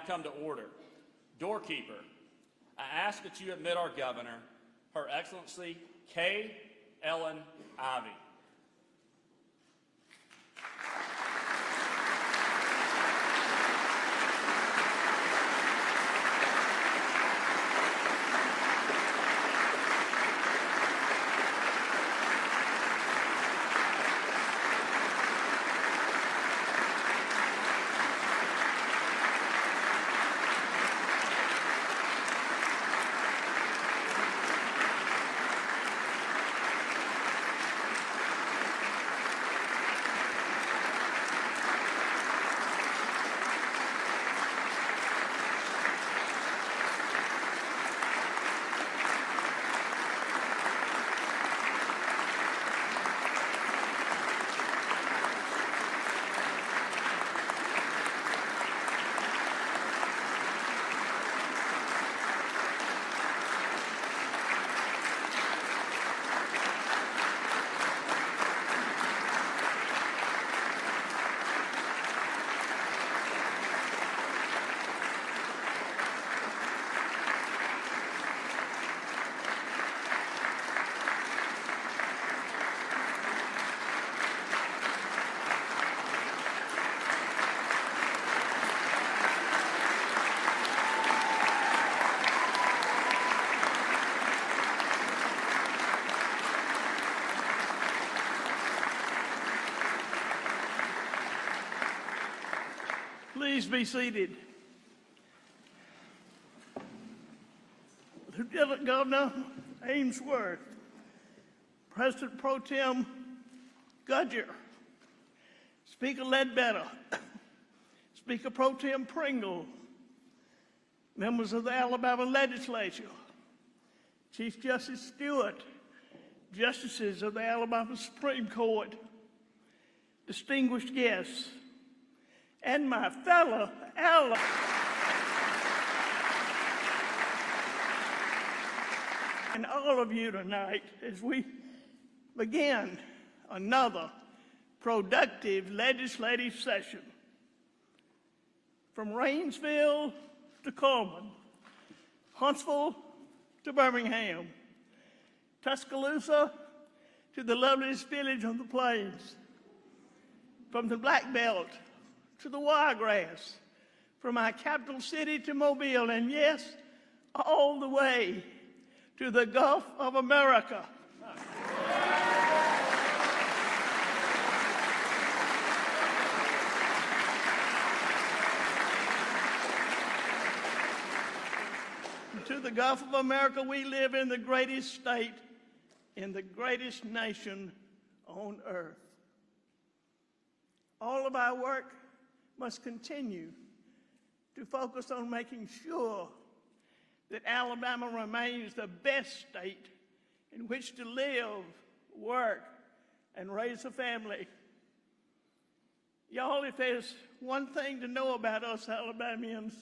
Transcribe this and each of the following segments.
come to order. Doorkeeper, I ask that you admit our governor, Her Excellency K. Ellen Ivey. Please be seated. Lieutenant Governor Ainsworth, President Pro Tem Gudger, Speaker Ledbetter, Speaker Pro Tem Pringle, members of the Alabama Legislature, Chief Justice Stewart, Justices of the Alabama Supreme Court, distinguished guests, and my fellow Alabama. And all of you tonight as we begin another productive legislative session. From Rainsville to Coleman, Huntsville to Birmingham, Tuscaloosa to the loveliest village on the plains, from the Black Belt to the Wiregrass, from our capital city to Mobile, and yes, all the way to the Gulf of America. To the Gulf of America, we live in the greatest state, in the greatest nation on earth. All of our work must continue to focus on making sure that Alabama remains the best state in which to live, work, and raise a family. Y'all, if there's one thing to know about us Alabamians,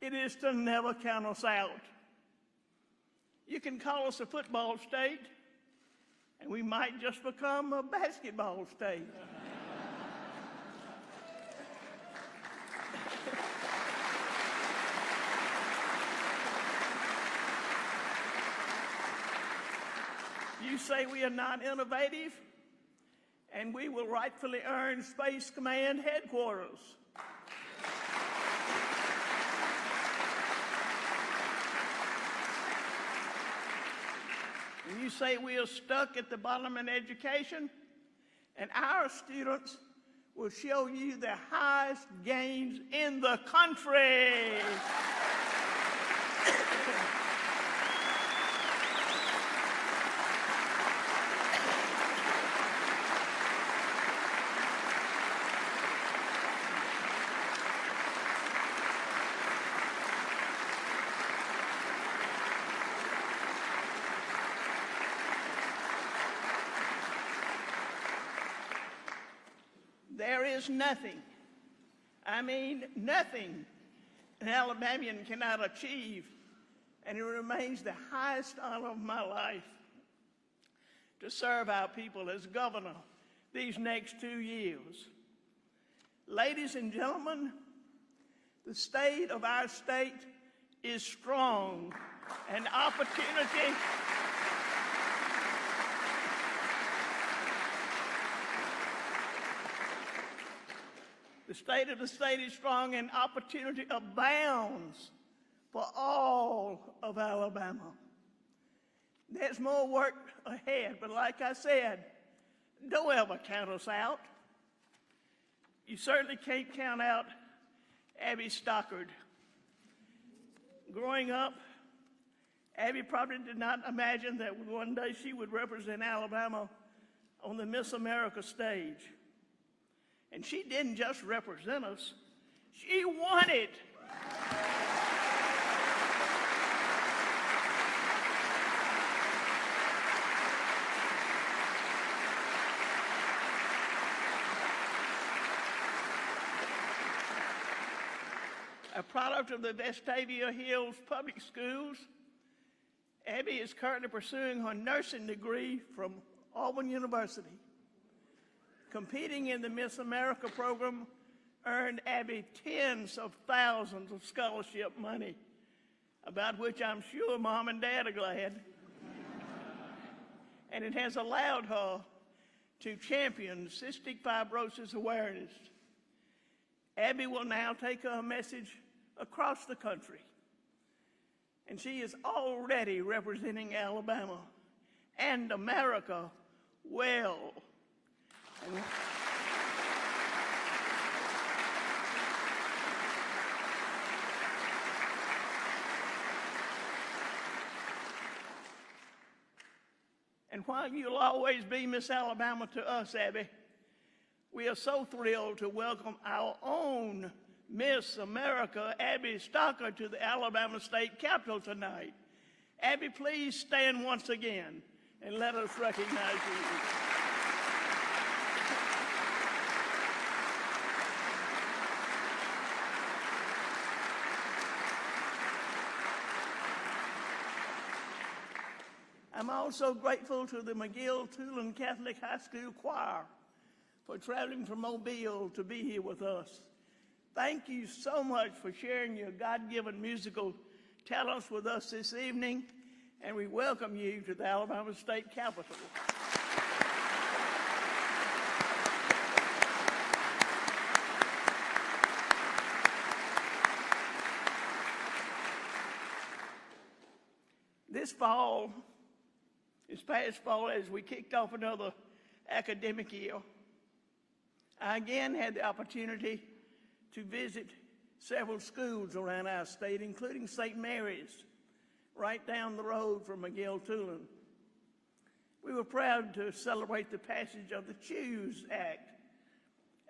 it is to never count us out. You can call us a football state, and we might just become a basketball state. You say we are not innovative, and we will rightfully earn Space Command headquarters. And you say we are stuck at the bottom in education, and our students will show you the highest gains in the country. There is nothing, I mean nothing, an Alabamian cannot achieve, and it remains the highest honor of my life to serve our people as governor these next 2 years. Ladies and gentlemen, The state of our state is strong, and opportunity the state of the state is strong, and opportunity abounds for all of Alabama. There's more work ahead, but like I said, don't ever count us out. You certainly can't count out Ivey Stalker. Growing up, Ivey probably did not imagine that one day she would represent Alabama on the Miss America stage. And she didn't just represent us, she won it. A product of the Vestavia Hills Public Schools, Ivey is currently pursuing her nursing degree from Auburn University. Competing in the Miss America program earned Ivey tens of thousands of scholarship money, about which I'm sure Mom and Dad are glad. And it has allowed her to champion cystic fibrosis awareness. Ivey will now take her message across the country, and she is already representing Alabama and America well. And while you'll always be Miss Alabama to us, Ivey, we are so thrilled to welcome our own Miss America, Ivey Stalker, to the Alabama State Capitol tonight. Ivey, please stand once again and let us recognize you. I'm also grateful to the McGill-Tulane Catholic High School Choir for traveling from Mobile to be here with us. Thank you so much for sharing your God-given musical talents with us this evening, and we welcome you to the Alabama State Capitol. This past fall, as we kicked off another academic year, I again had the opportunity to visit several schools around our state, including St. Mary's, right down the road from McGill-Tulane. We were proud to celebrate the passage of the CHOOSE Act,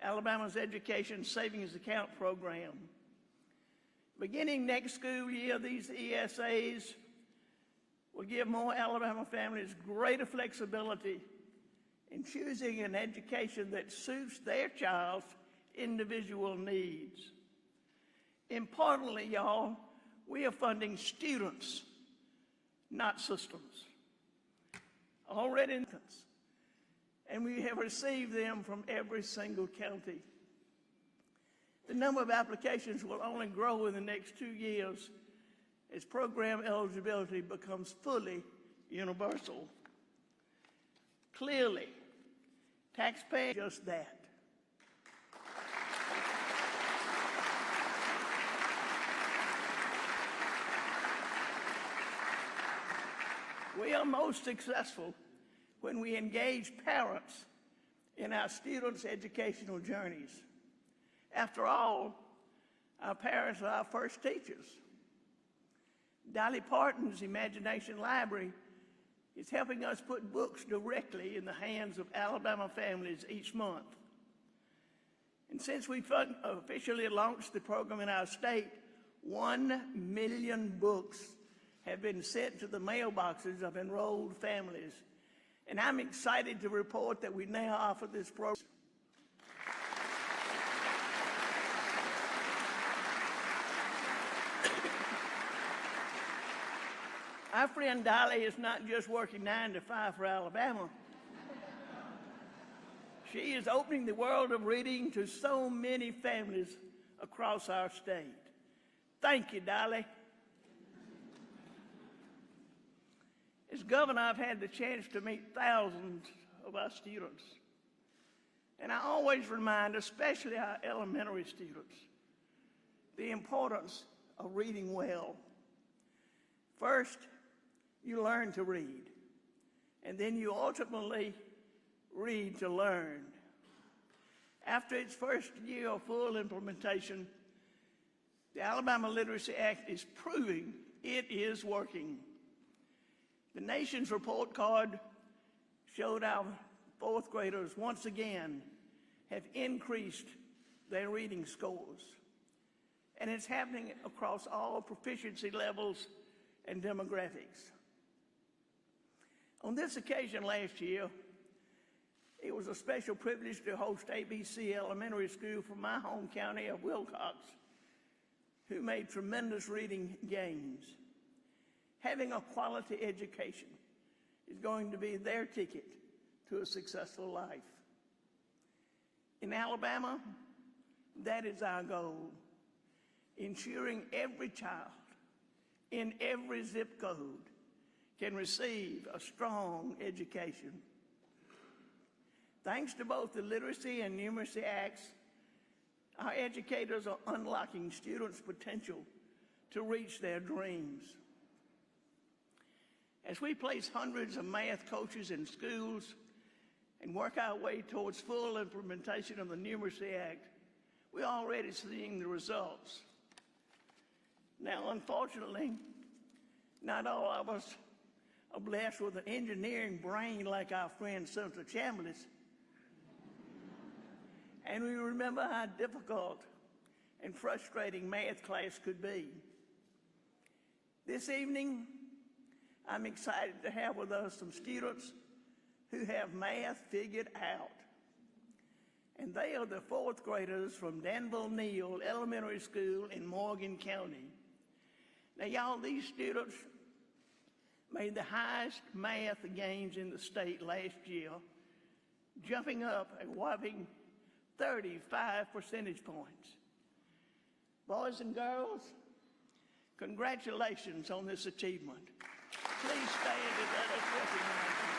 Alabama's Education Savings Account Program. Beginning next school year, these ESAs will give more Alabama families greater flexibility in choosing an education that suits their child's individual needs. Importantly, y'all, we are funding students, not systems. Already, and we have received them from every single county. The number of applications will only grow in the next 2 years as program eligibility becomes fully universal. Clearly, taxpayers do just that. We are most successful when we engage parents in our students' educational journeys. After all, our parents are our first teachers. Dolly Parton's Imagination Library is helping us put books directly in the hands of Alabama families each month. And since we officially launched the program in our state, 1 million books have been sent to the mailboxes of enrolled families. And I'm excited to report that we now offer this program. Our friend Dolly is not just working 9 to 5 for Alabama. She is opening the world of reading to so many families across our state. Thank you, Dolly. As governor, I've had the chance to meet thousands of our students. And I always remind, especially our elementary students, the importance of reading well. First, you learn to read, and then you ultimately read to learn. After its first year of full implementation, the Alabama Literacy Act is proving it is working. The nation's report card showed our fourth graders once again have increased their reading scores. And it's happening across all proficiency levels and demographics. On this occasion last year, it was a special privilege to host ABC Elementary School from my home county of Wilcox, who made tremendous reading gains. Having a quality education is going to be their ticket to a successful life. In Alabama, that is our goal, ensuring every child in every zip code can receive a strong education. Thanks to both the Literacy and Numeracy Acts, our educators are unlocking students' potential to reach their dreams. As we place hundreds of math coaches in schools and work our way towards full implementation of the Numeracy Act, we're already seeing the results. Now, unfortunately, not all of us are blessed with an engineering brain like our friend Senator Chambliss. And we remember how difficult and frustrating math class could be. This evening, I'm excited to have with us some students who have math figured out. And they are the fourth graders from Danville-Neal Elementary School in Morgan County. Now, y'all, these students made the highest math gains in the state last year, jumping up a whopping 35 percentage points. Boys and girls, congratulations on this achievement. Please stand and let us recognize you.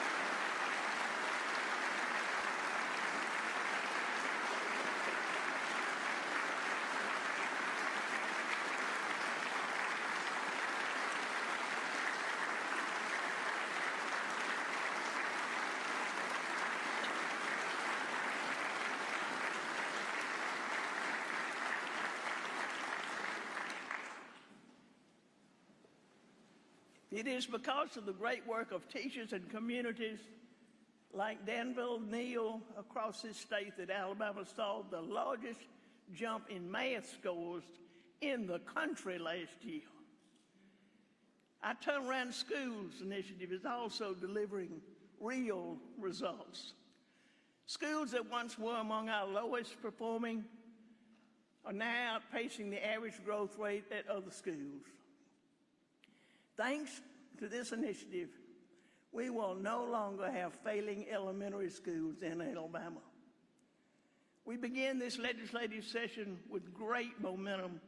It is because of the great work of teachers and communities like Danville-Neal across this state that Alabama saw the largest jump in math scores in the country last year. Our Turnaround Schools initiative is also delivering real results. Schools that once were among our lowest performing are now outpacing the average growth rate at other schools. Thanks to this initiative, we will no longer have failing elementary schools in Alabama. We begin this legislative session with great momentum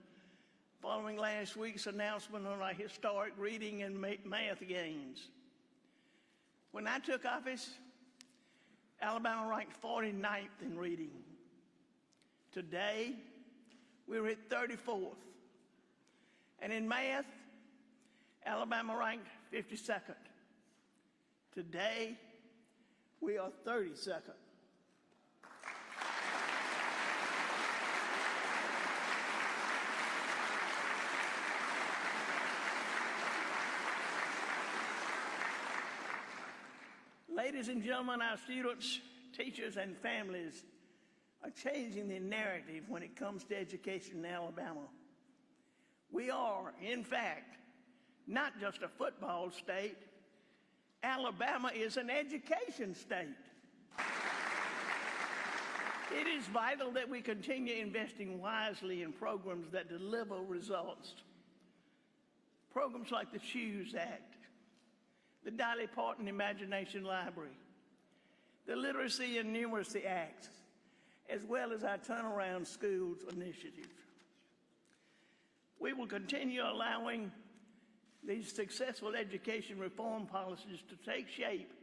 following last week's announcement on our historic reading and math gains. When I took office, Alabama ranked 49th in reading. Today, we're at 34th. And in math, Alabama ranked 52nd. Today, we are 32nd. Ladies and gentlemen, our students, teachers, and families are changing the narrative when it comes to education in Alabama. We are, in fact, not just a football state. Alabama is an education state. It is vital that we continue investing wisely in programs that deliver results. Programs like the Choose Act, the Dolly Parton Imagination Library, the Literacy and Numeracy Acts, as well as our Turnaround Schools initiative. We will continue allowing these successful education reform policies to take shape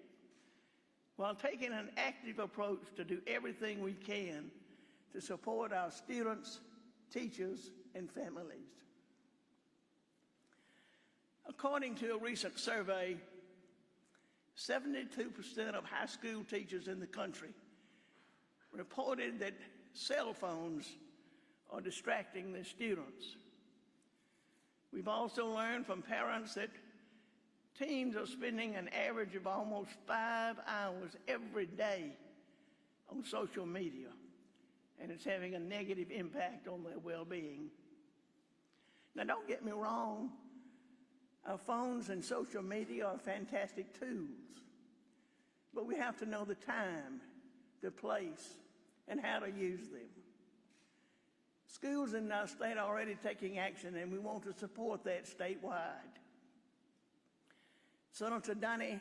while taking an active approach to do everything we can to support our students, teachers, and families. According to a recent survey, 72% of high school teachers in the country reported that cell phones are distracting their students. We've also learned from parents that teens are spending an average of almost 5 hours every day on social media, and it's having a negative impact on their well-being. Now, don't get me wrong, our phones and social media are fantastic tools, but we have to know the time, the place, and how to use them. Schools in our state are already taking action, and we want to support that statewide. Senator Donnie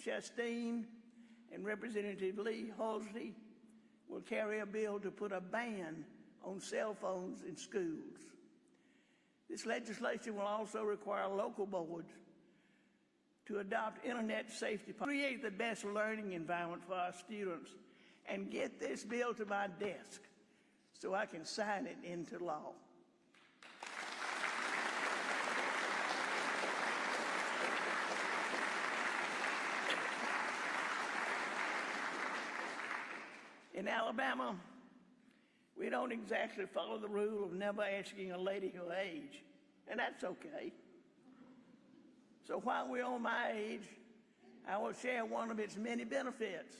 Chastain and Representative Lee Halsey will carry a bill to put a ban on cell phones in schools. This legislation will also require local boards to adopt internet safety policies, create the best learning environment for our students, and get this bill to my desk so I can sign it into law. In Alabama, we don't exactly follow the rule of never asking a lady her age, and that's okay. So while we're on my age, I will share one of its many benefits.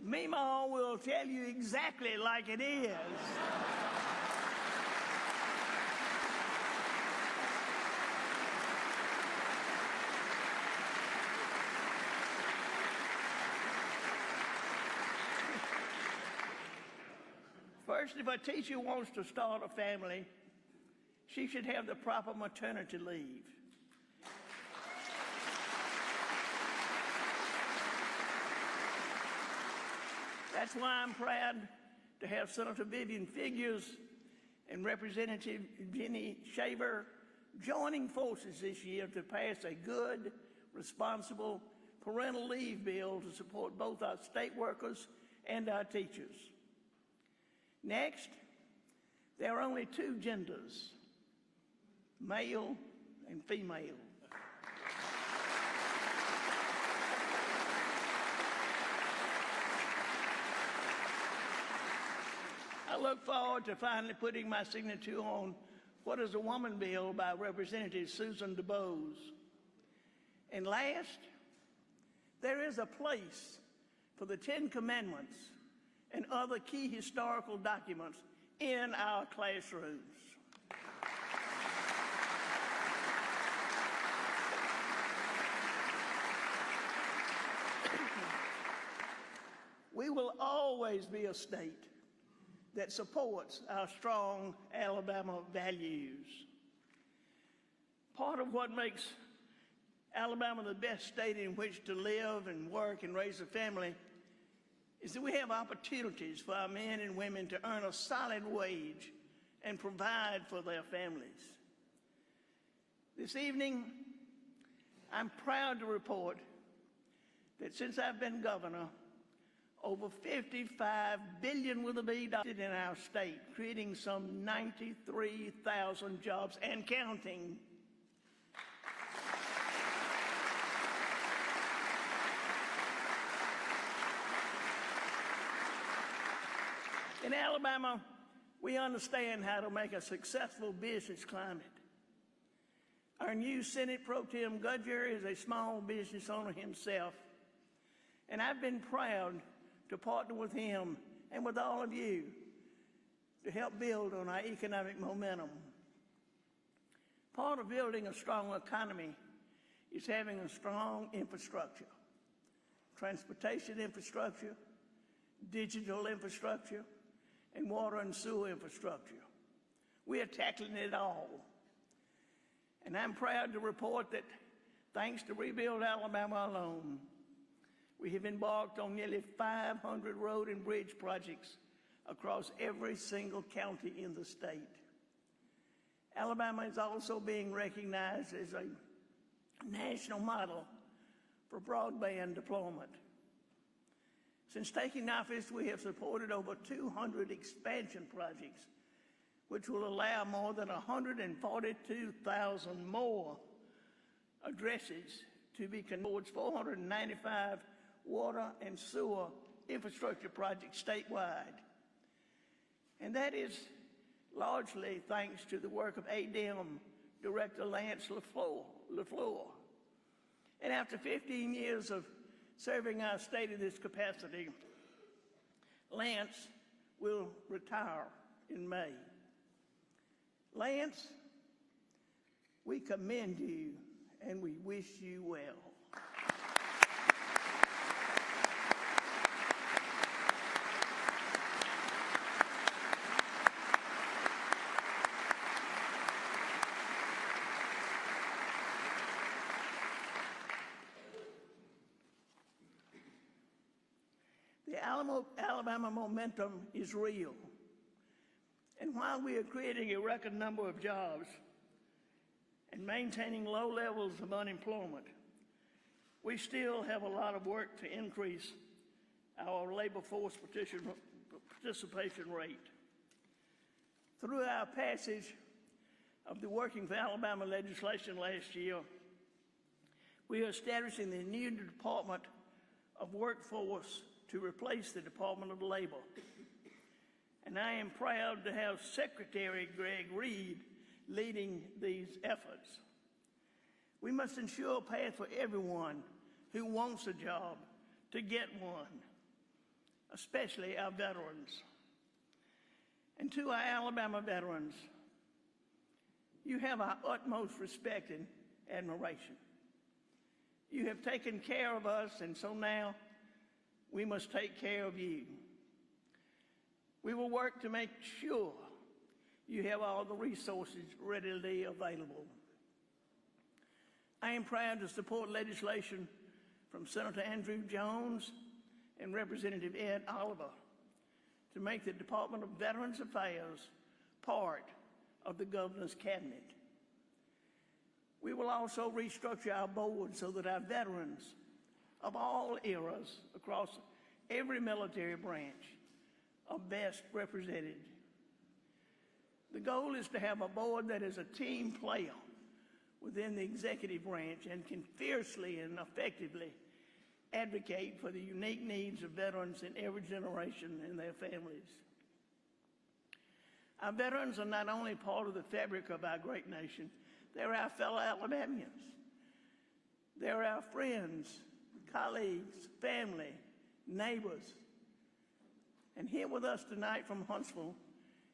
Meemaw will tell you exactly like it is. First, if a teacher wants to start a family, she should have the proper maternity leave. That's why I'm proud to have Senator Vivian Figures and Representative Jenny Shaver joining forces this year to pass a good, responsible parental leave bill to support both our state workers and our teachers. Next, there are only two genders, male and female. I look forward to finally putting my signature on What is a Woman bill by Representative Susan DuBose. And last, there is a place for the Ten Commandments and other key historical documents in our classrooms. We will always be a state that supports our strong Alabama values. Part of what makes Alabama the best state in which to live and work and raise a family is that we have opportunities for our men and women to earn a solid wage and provide for their families. This evening, I'm proud to report that since I've been governor, over $55 billion with a B in our state, creating some 93,000 jobs and counting. In Alabama, we understand how to make a successful business climate. Our new Senate Pro Tem Gudger is a small business owner himself, and I've been proud to partner with him and with all of you to help build on our economic momentum. Part of building a strong economy is having a strong infrastructure, transportation infrastructure, digital infrastructure, and water and sewer infrastructure. We are tackling it all. And I'm proud to report that thanks to Rebuild Alabama alone, we have embarked on nearly 500 road and bridge projects across every single county in the state. Alabama is also being recognized as a national model for broadband deployment. Since taking office, we have supported over 200 expansion projects, which will allow more than 142,000 more addresses to be connected towards 495 water and sewer infrastructure projects statewide. And that is largely thanks to the work of ADM Director Lance LaFleur. And after 15 years of serving our state in this capacity, Lance will retire in May. Lance, we commend you and we wish you well. The Alabama momentum is real. And while we are creating a record number of jobs and maintaining low levels of unemployment, we still have a lot of work to increase our labor force participation rate. Through our passage of the Working for Alabama legislation last year, we are establishing the new Department of Workforce to replace the Department of Labor. And I am proud to have Secretary Greg Reed leading these efforts. We must ensure a path for everyone who wants a job to get one, especially our veterans. And to our Alabama veterans, you have our utmost respect and admiration. You have taken care of us, and so now we must take care of you. We will work to make sure you have all the resources readily available. I am proud to support legislation from Senator Andrew Jones and Representative Ed Oliver to make the Department of Veterans Affairs part of the governor's cabinet. We will also restructure our board so that our veterans of all eras across every military branch are best represented. The goal is to have a board that is a team player within the executive branch and can fiercely and effectively advocate for the unique needs of veterans in every generation and their families. Our veterans are not only part of the fabric of our great nation, they're our fellow Alabamians. They're our friends, colleagues, family, neighbors. And here with us tonight from Huntsville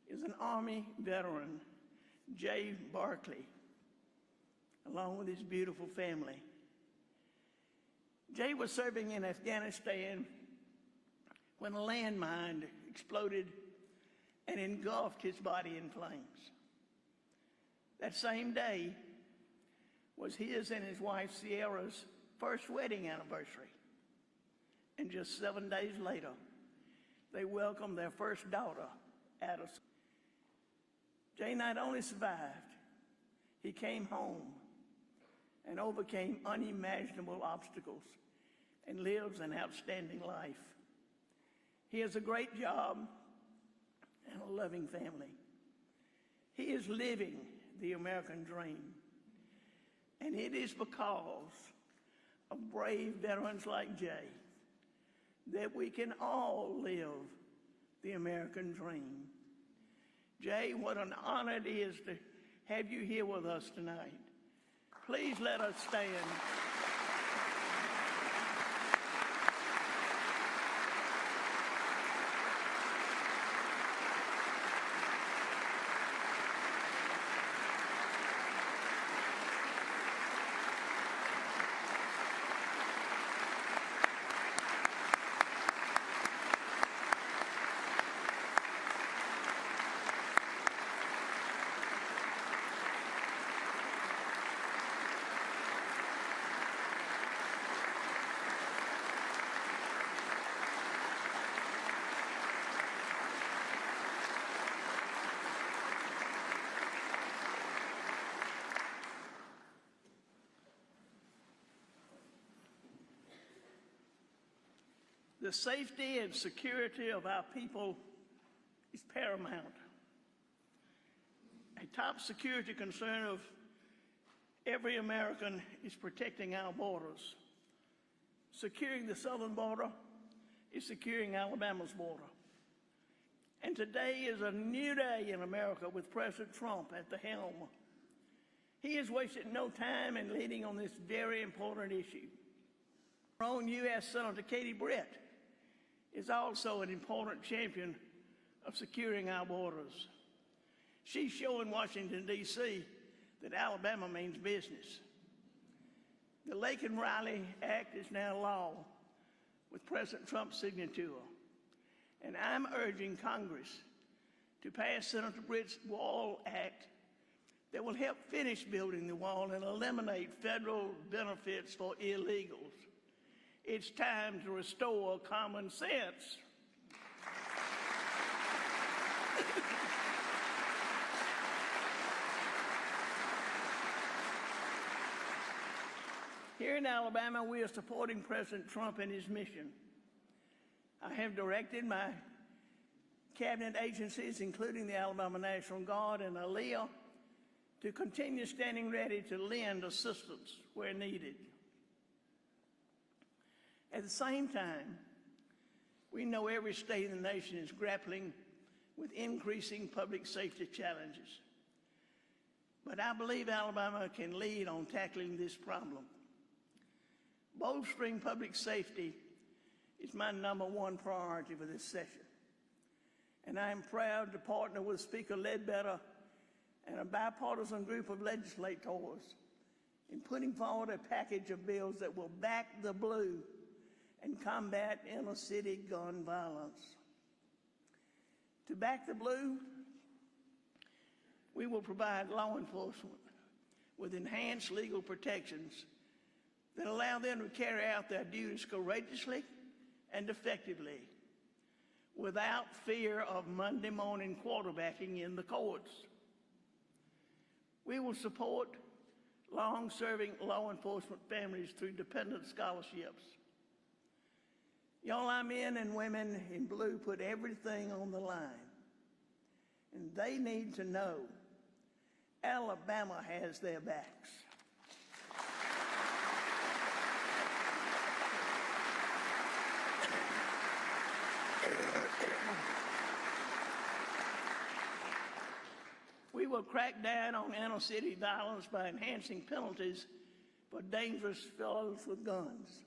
is an Army veteran, Jay Barkley, along with his beautiful family. Jay was serving in Afghanistan when a landmine exploded and engulfed his body in flames. That same day was his and his wife Sierra's first wedding anniversary. And just 7 days later, they welcomed their first daughter, Addison. Jay not only survived, he came home and overcame unimaginable obstacles and lives an outstanding life. He has a great job and a loving family. He is living the American dream. And it is because of brave veterans like Jay that we can all live the American dream. Jay, what an honor it is to have you here with us tonight. Please let us stand. The safety and security of our people is paramount. A top security concern of every American is protecting our borders. Securing the southern border is securing Alabama's border. And today is a new day in America with President Trump at the helm. He has wasted no time in leading on this very important issue. Our own U.S. Senator Katie Britt is also an important champion of securing our borders. She's showing Washington, D.C. that Alabama means business. The Laken Riley Act is now law with President Trump's signature. And I'm urging Congress to pass Senator Britt's Wall Act that will help finish building the wall and eliminate federal benefits for illegals. It's time to restore common sense. Here in Alabama, we are supporting President Trump in his mission. I have directed my cabinet agencies, including the Alabama National Guard and ALEA, to continue standing ready to lend assistance where needed. At the same time, we know every state in the nation is grappling with increasing public safety challenges. But I believe Alabama can lead on tackling this problem. Bolstering public safety is my #1 priority for this session. And I am proud to partner with Speaker Ledbetter and a bipartisan group of legislators in putting forward a package of bills that will back the blue and combat inner-city gun violence. To back the blue, we will provide law enforcement with enhanced legal protections that allow them to carry out their duties courageously and effectively without fear of Monday morning quarterbacking in the courts. We will support long-serving law enforcement families through dependent scholarships. Y'all, our men and women in blue put everything on the line, and they need to know Alabama has their backs. We will crack down on inner-city violence by enhancing penalties for dangerous fellows with guns.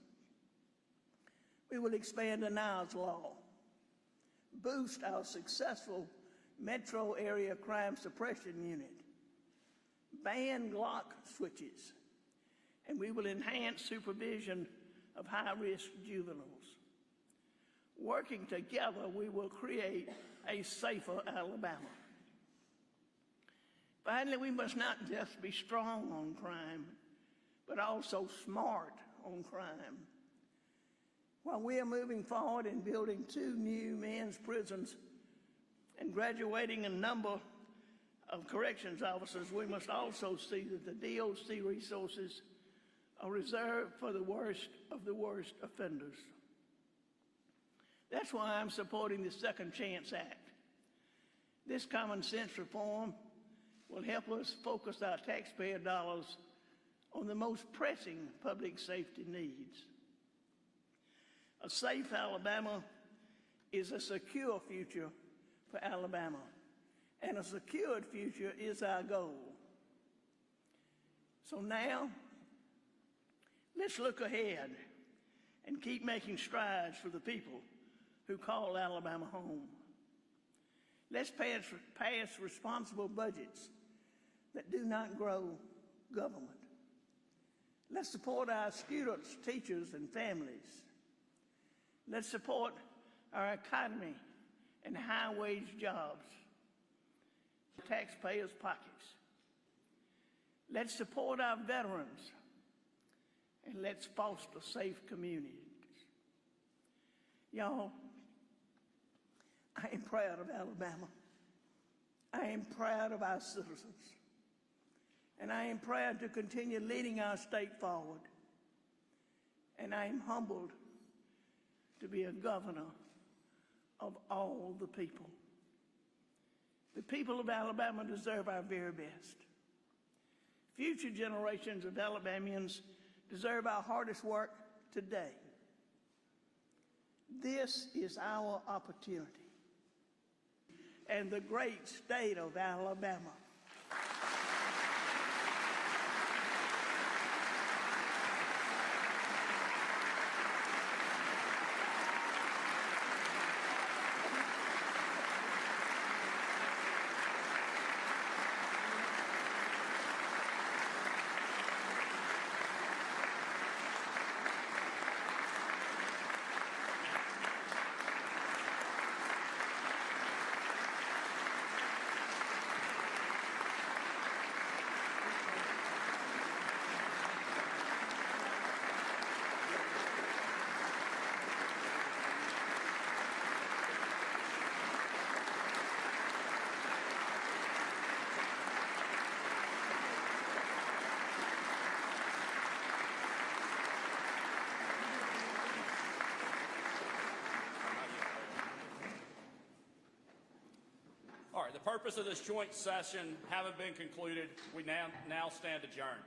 We will expand the NILS law, boost our successful metro area crime suppression unit, ban Glock switches, and we will enhance supervision of high-risk juveniles. Working together, we will create a safer Alabama. Finally, we must not just be strong on crime, but also smart on crime. While we are moving forward in building 2 new men's prisons and graduating a number of corrections officers, we must also see that the DOC resources are reserved for the worst of the worst offenders. That's why I'm supporting the Second Chance Act. This common sense reform will help us focus our taxpayer dollars on the most pressing public safety needs. A safe Alabama is a secure future for Alabama, and a secured future is our goal. So now, let's look ahead and keep making strides for the people who call Alabama home. Let's pass responsible budgets that do not grow government. Let's support our students, teachers, and families. Let's support our economy and high-wage jobs, taxpayers' pockets. Let's support our veterans, and let's foster safe communities. Y'all, I am proud of Alabama. I am proud of our citizens. And I am proud to continue leading our state forward. And I am humbled to be a governor of all the people. The people of Alabama deserve our very best. Future generations of Alabamians deserve our hardest work today. This is our opportunity. And the great state of Alabama. All right, the purpose of this joint session having been concluded, we now stand adjourned.